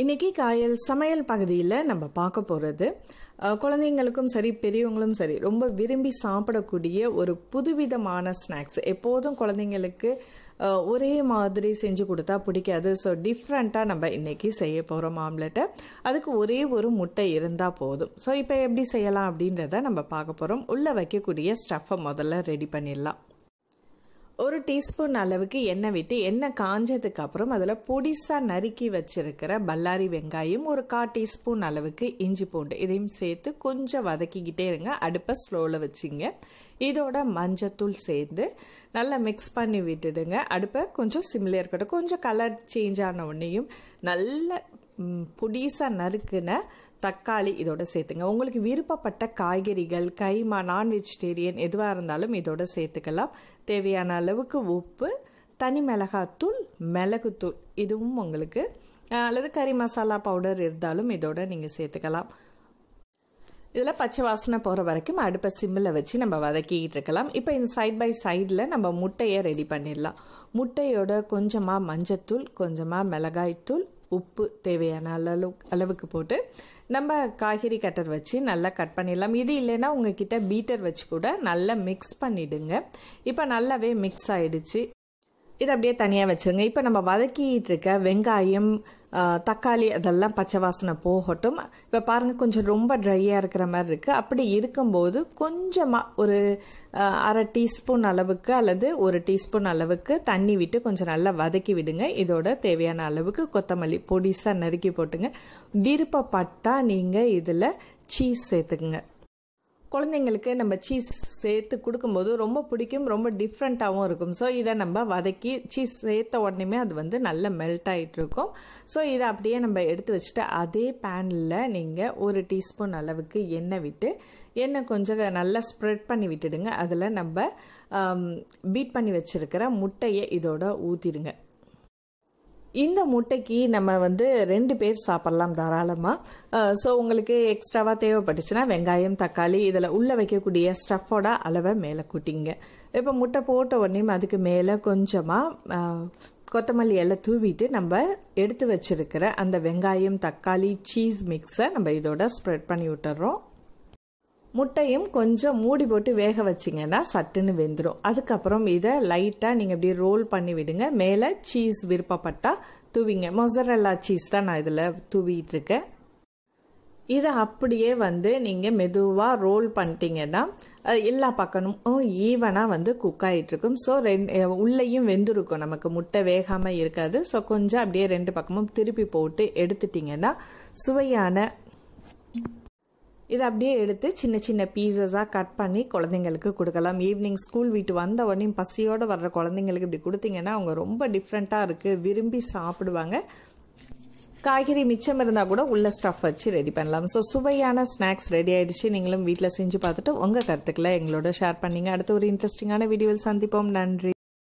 இன்னைக்கு காயல் சமையல் பகுதியில் நம்ம பார்க்க போகிறது குழந்தைங்களுக்கும் சரி பெரியவங்களும் சரி ரொம்ப விரும்பி சாப்பிடக்கூடிய ஒரு புதுவிதமான ஸ்நாக்ஸ். எப்போதும் குழந்தைங்களுக்கு ஒரே மாதிரி செஞ்சு கொடுத்தா பிடிக்காது. ஸோ டிஃப்ரெண்ட்டாக நம்ம இன்றைக்கி செய்ய போகிறோம் ஆம்லெட்டை. அதுக்கு ஒரே ஒரு முட்டை இருந்தால் போதும். ஸோ இப்போ எப்படி செய்யலாம் அப்படின்றத நம்ம பார்க்க போகிறோம். உள்ளே வைக்கக்கூடிய ஸ்டஃப்பை முதல்ல ரெடி பண்ணிடலாம். ஒரு டீஸ்பூன் அளவுக்கு எண்ணெய் விட்டு எண்ணெய் காஞ்சதுக்கு அப்புறம் அதில் பொடிசாக நறுக்கி வச்சிருக்கிற பல்லாரி வெங்காயம், ஒரு 1/4 டீஸ்பூன் அளவுக்கு இஞ்சி பூண்டு இதையும் சேர்த்து கொஞ்சம் வதக்கிக்கிட்டே இருங்க. அடுப்பை ஸ்லோவில் வச்சிங்க. இதோட மஞ்சத்தூள் சேர்ந்து நல்லா மிக்ஸ் பண்ணி விட்டுடுங்க. அடுப்பை கொஞ்சம் சிம்மில் இருக்கட்டும். கொஞ்சம் கலர் சேஞ்ச் ஆன உடனேயும் நல்ல பொடிசாக நறுக்குன தக்காளி இதோட சேர்த்துங்க. உங்களுக்கு விருப்பப்பட்ட காய்கறிகள், கைமா, நான் வெஜிடேரியன் எதுவாக இருந்தாலும் இதோட சேர்த்துக்கலாம். தேவையான அளவுக்கு உப்பு, தனி மிளகாத்தூள், மிளகுத்தூள் இதுவும் உங்களுக்கு அல்லது கறி மசாலா பவுடர் இருந்தாலும் இதோட நீங்கள் சேர்த்துக்கலாம். இதில் பச்சை வாசனை போகிற வரைக்கும் அடுப்பை சிம்மில் வச்சு நம்ம வதக்கிக்கிட்டு இருக்கலாம். இப்போ இந்த சைட் பை சைடில் நம்ம முட்டையை ரெடி பண்ணிடலாம். முட்டையோட கொஞ்சமாக மஞ்சத்தூள், கொஞ்சமாக மிளகாய்த்தூள், உப்பு தேவையான அளவுக்கு போட்டு நம்ம காய்கறி கட்டர் வச்சு நல்லா கட் பண்ணிடலாம். இது இல்லைன்னா உங்ககிட்ட பீட்டர் வச்சு கூட நல்லா மிக்ஸ் பண்ணிவிடுங்க. இப்போ நல்லாவே மிக்ஸ் ஆகிடுச்சு. இதை அப்படியே தனியாக வச்சுருங்க. இப்போ நம்ம வதக்கிட்டு இருக்க வெங்காயம், தக்காளி அதெல்லாம் பச்சை வாசனை போகட்டும். இப்போ பாருங்கள், கொஞ்சம் ரொம்ப ட்ரையாக இருக்கிற மாதிரி இருக்குது. அப்படி இருக்கும்போது கொஞ்சமாக ஒரு 1/2 டீஸ்பூன் அளவுக்கு அல்லது 1 டீஸ்பூன் அளவுக்கு தண்ணி விட்டு கொஞ்சம் நல்லா வதக்கி விடுங்க. இதோட தேவையான அளவுக்கு கொத்தமல்லி பொடிசாக நறுக்கி போட்டுங்க. விருப்பப்பட்டால் நீங்கள் இதில் சீஸ் சேர்த்துக்குங்க. குழந்தைங்களுக்கு நம்ம சீஸ் சேர்த்து கொடுக்கும்போது ரொம்ப பிடிக்கும், ரொம்ப டிஃப்ரெண்ட்டாகவும் இருக்கும். ஸோ இதை நம்ம வதக்கி சீஸ் சேர்த்த உடனேமே அது நல்லா மெல்ட் ஆகிட்டு இருக்கும். ஸோ இதை அப்படியே நம்ம எடுத்து வச்சுட்டு அதே பேனில் நீங்கள் 1 டீஸ்பூன் அளவுக்கு எண்ணெய் விட்டு எண்ணெய் கொஞ்சம் நல்லா ஸ்ப்ரெட் பண்ணி விட்டுடுங்க. அதில் நம்ம பீட் பண்ணி வச்சுருக்கிற முட்டையை இதோட ஊற்றிடுங்க. இந்த முட்டைக்கு நம்ம 2 பேர் சாப்பிட்லாம் தாராளமாக. ஸோ உங்களுக்கு எக்ஸ்ட்ராவாக தேவைப்பட்டுச்சுன்னா வெங்காயம், தக்காளி இதில் உள்ளே வைக்கக்கூடிய ஸ்டஃப்போட அளவை மேலே கூட்டிங்க. இப்போ முட்டை போட்ட உடனே அதுக்கு மேலே கொஞ்சமாக கொத்தமல்லி எல்லாம் தூவிட்டு நம்ம எடுத்து வச்சுருக்கிற அந்த வெங்காயம், தக்காளி, சீஸ் மிக்ஸை நம்ம இதோட ஸ்ப்ரெட் பண்ணி விட்டுறோம். முட்டையும் கொஞ்சம் மூடி போட்டு வேக வச்சிங்கன்னா சட்டுன்னு வெந்துடும். அதுக்கப்புறம் இதை லைட்டாக நீங்கள் இப்படி ரோல் பண்ணி விடுங்க. மேலே சீஸ் விருப்பப்பட்டால் தூவிங்க. மொசரல்லா சீஸ் தான் நான் இதில் தூவிட்டு இருக்கேன். இதை அப்படியே நீங்கள் மெதுவாக ரோல் பண்ணிட்டீங்கன்னா எல்லா பக்கமும் ஈவனாக குக் ஆகிட்டுருக்கும். ஸோ உள்ளேயும் வெந்திருக்கும், நமக்கு முட்டை வேகாமல் இருக்காது. ஸோ கொஞ்சம் அப்படியே 2 பக்கமும் திருப்பி போட்டு எடுத்துட்டிங்கன்னா சுவையான இதை அப்படியே எடுத்து சின்ன சின்ன பீசஸாக கட் பண்ணி குழந்தைங்களுக்கு கொடுக்கலாம். ஈவினிங் ஸ்கூல் விட்டு வந்த உடனே பசியோடு வர்ற குழந்தைங்களுக்கு இப்படி கொடுத்தீங்கன்னா அவங்க ரொம்ப டிஃப்ரெண்ட்டாக இருக்குது, விரும்பி சாப்பிடுவாங்க. காய்கறி மிச்சம் இருந்தால் கூட உள்ள ஸ்டஃப் வச்சு ரெடி பண்ணலாம். ஸோ சுவையான ஸ்நாக்ஸ் ரெடி ஆகிடுச்சு. நீங்களும் வீட்டில் செஞ்சு பார்த்துட்டு உங்கள் கருத்துக்களை எங்களோட ஷேர் பண்ணிங்க. அடுத்து ஒரு இன்ட்ரெஸ்டிங்கான வீடியோவில் சந்திப்போம். நன்றி.